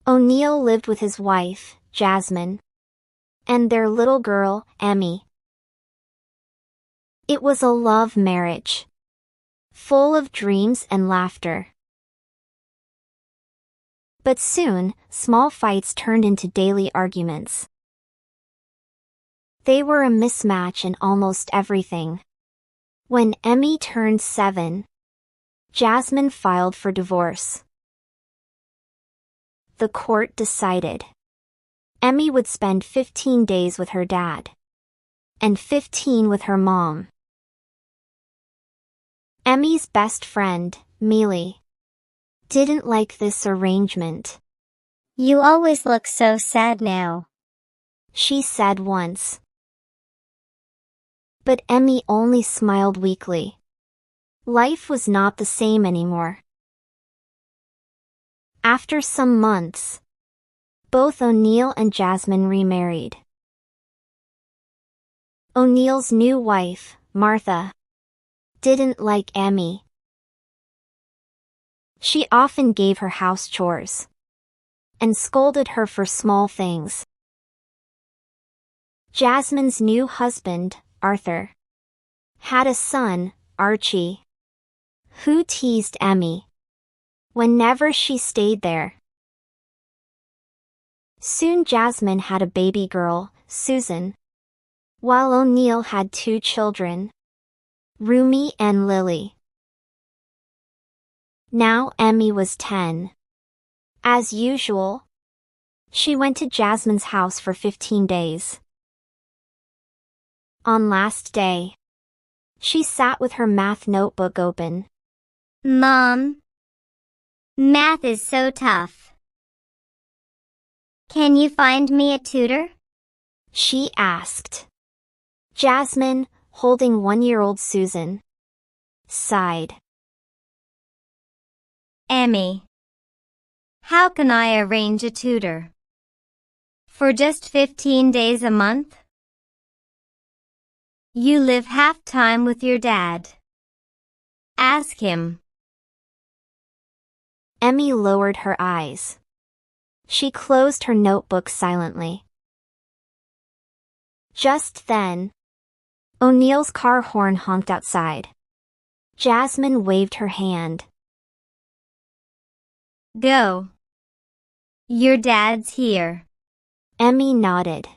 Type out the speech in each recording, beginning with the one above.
O'Neill lived with his wife, Jasmine, and their little girl, Emmy. It was a love marriage, full of dreams and laughter. But soon, small fights turned into daily arguments. They were a mismatch in almost everything. When Emmy turned 7, Jasmine filed for divorce. The court decided Emmy would spend 15 days with her dad and 15 with her mom. Emmy's best friend, Mealy, didn't like this arrangement. "You always look so sad now," she said once. But Emmy only smiled weakly. Life was not the same anymore. After some months, both O'Neill and Jasmine remarried. O'Neill's new wife, Martha, didn't like Emmy. She often gave her house chores and scolded her for small things. Jasmine's new husband, Arthur, had a son, Archie, who teased Emmy whenever she stayed there. Soon Jasmine had a baby girl, Susan, while O'Neill had 2 children, Rumi and Lily. Now Emmy was 10. As usual, she went to Jasmine's house for 15 days. On last day, she sat with her math notebook open. "Mom, math is so tough. Can you find me a tutor?" she asked. Jasmine, holding 1-year-old Susan, sighed. "Emmy, how can I arrange a tutor? For just 15 days a month? You live half-time with your dad. Ask him." Emmy lowered her eyes. She closed her notebook silently. Just then, O'Neill's car horn honked outside. Jasmine waved her hand. "Go. Your dad's here." Emmy nodded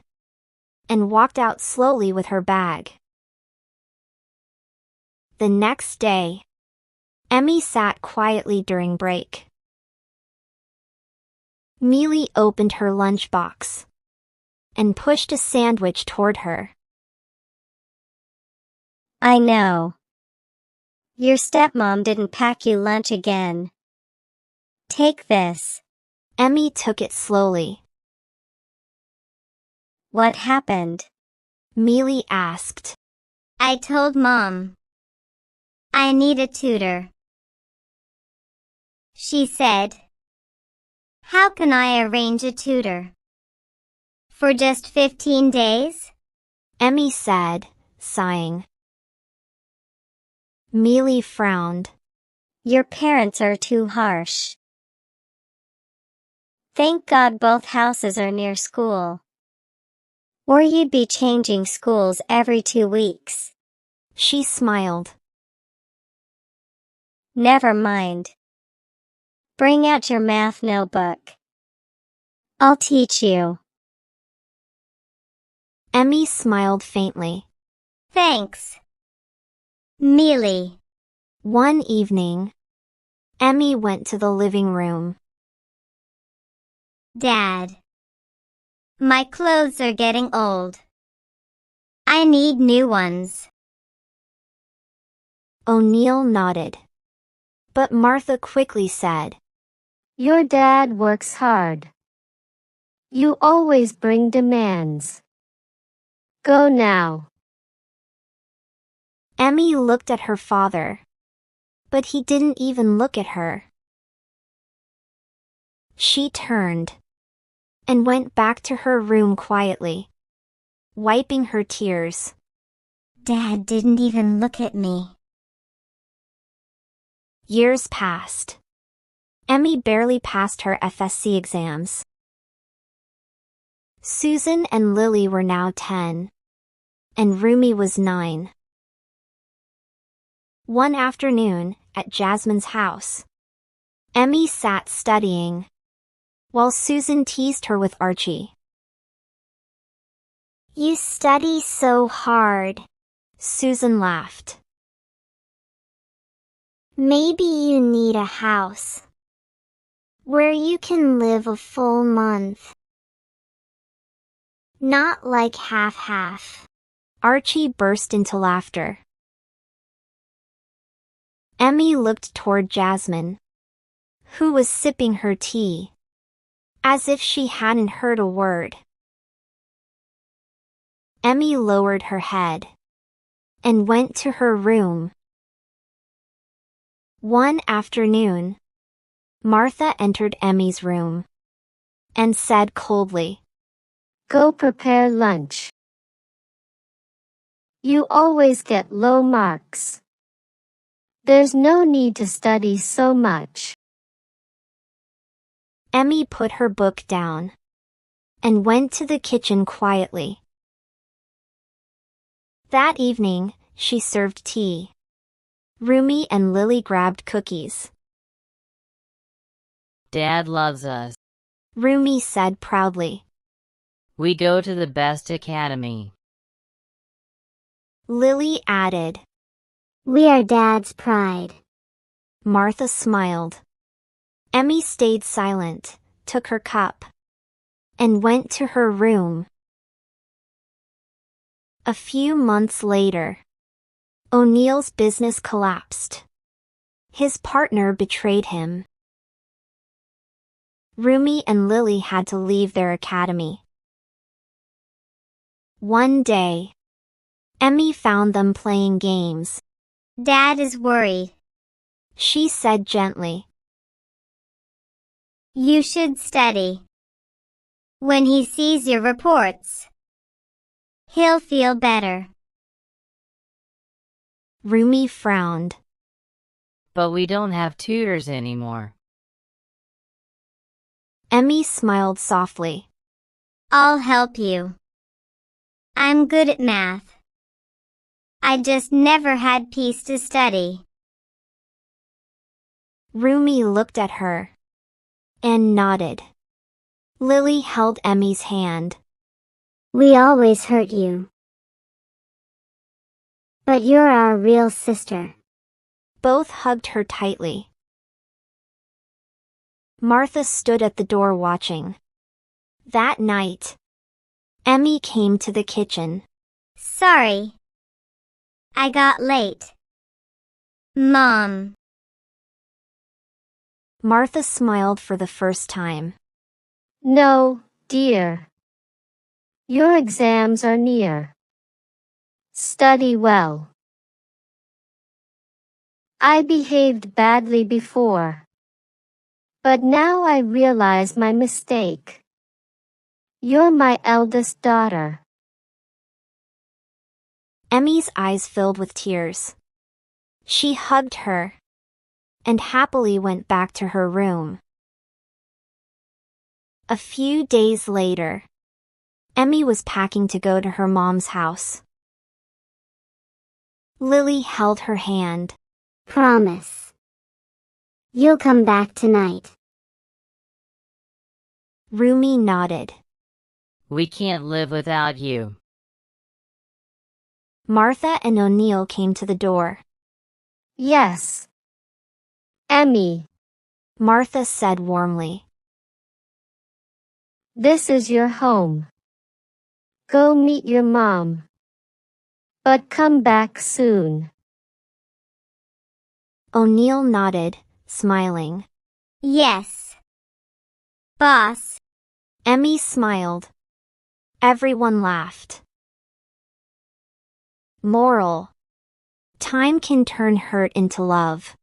and walked out slowly with her bag. The next day, Emmy sat quietly during break. Mealy opened her lunchbox and pushed a sandwich toward her. "I know. Your stepmom didn't pack you lunch again. Take this." Emmy took it slowly. "What happened?" Mealy asked. "I told Mom I need a tutor. She said, 'How can I arrange a tutor? For just 15 days?'" Emmy said, sighing. Mealy frowned. "Your parents are too harsh. Thank God both houses are near school. Or you'd be changing schools every 2 weeks." She smiled. "Never mind. Bring out your math notebook. I'll teach you." Emmy smiled faintly. "Thanks, Mealy." One evening, Emmy went to the living room. "Dad, my clothes are getting old. I need new ones." O'Neill nodded. But Martha quickly said, "Your dad works hard. You always bring demands. Go now." Emmy looked at her father, but he didn't even look at her. She turned and went back to her room quietly, wiping her tears. "Dad didn't even look at me." Years passed. Emmy barely passed her FSC exams. Susan and Lily were now 10, and Rumi was 9. One afternoon, at Jasmine's house, Emmy sat studying, while Susan teased her with Archie. "You study so hard," Susan laughed. "Maybe you need a house where you can live a full month. Not like half-half." Archie burst into laughter. Emmy looked toward Jasmine, who was sipping her tea, as if she hadn't heard a word. Emmy lowered her head and went to her room. One afternoon, Martha entered Emmy's room and said coldly, "Go prepare lunch. You always get low marks. There's no need to study so much." Emmy put her book down and went to the kitchen quietly. That evening, she served tea. Rumi and Lily grabbed cookies. "Dad loves us," Rumi said proudly. "We go to the best academy." Lily added, "We are Dad's pride." Martha smiled. Emmy stayed silent, took her cup, and went to her room. A few months later, O'Neill's business collapsed. His partner betrayed him. Rumi and Lily had to leave their academy. One day, Emmy found them playing games. Dad is worried. She said gently. You should study. When he sees your reports, he'll feel better. Rumi frowned. "But we don't have tutors anymore." Emmy smiled softly. I'll help you. I'm good at math. I just never had peace to study. Rumi looked at her and nodded. Lily held Emmy's hand. "We always hurt you. But you're our real sister." Both hugged her tightly. Martha stood at the door watching. That night, Emmy came to the kitchen. Sorry. I got late. Mom. Martha smiled for the first time. "No, dear. Your exams are near. Study well." "I behaved badly before. But now I realize my mistake. You're my eldest daughter." Emmy's eyes filled with tears. She hugged her and happily went back to her room. A few days later, Emmy was packing to go to her mom's house. Lily held her hand. "Promise. You'll come back tonight." Rumi nodded. "We can't live without you." Martha and O'Neill came to the door. "Yes. Emmy, Martha said warmly. this is your home. Go meet your mom. But come back soon." O'Neill nodded, smiling. Yes. Boss. Emmy smiled. Everyone laughed. Moral: time can turn hurt into love.